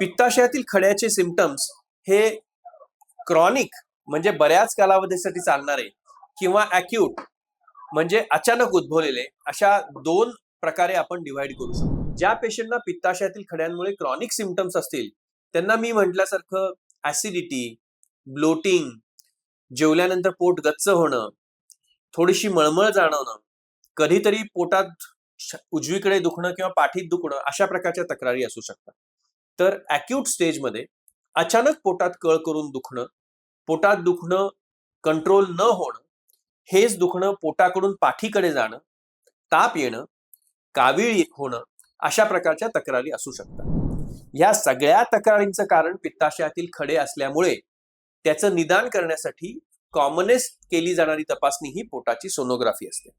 पित्ताशयातील खड्याचे symptoms हे chronic म्हणजे बऱ्याच कालावधीसाठी चालणारे किंवा अॅक्यूट म्हणजे अचानक उद्भवलेले अशा दोन प्रकारे आपण डिव्हाइड करू शकतो. ज्या पेशंटना पित्ताशयातील खड्यांमुळे क्रॉनिक सिम्पटम्स असतील त्यांना मी म्हटल्यासारखं ऍसिडिटी, ब्लोटिंग, जेवल्यानंतर पोट गच्च होणं, थोडीशी मळमळ जाणवणं, कधीतरी पोटात उजवीकडे दुखणं किंवा पाठीत दुखणं अशा प्रकारच्या तक्रारी असू शकतात. तर अॅक्यूट स्टेजमध्ये अचानक पोटात कळ करून दुखणं, पोटात दुखणं कंट्रोल न होणं, हेच दुखणं पोटाकडून पाठीकडे जाणं, ताप येणं, कावीळ होणं अशा प्रकारच्या तक्रारी असू शकतात. या सगळ्या तक्रारींचं कारण पित्ताशयातील खडे असल्यामुळे त्याचं निदान करण्यासाठी कॉमनेस्ट केली जाणारी तपासणी ही पोटाची सोनोग्राफी असते.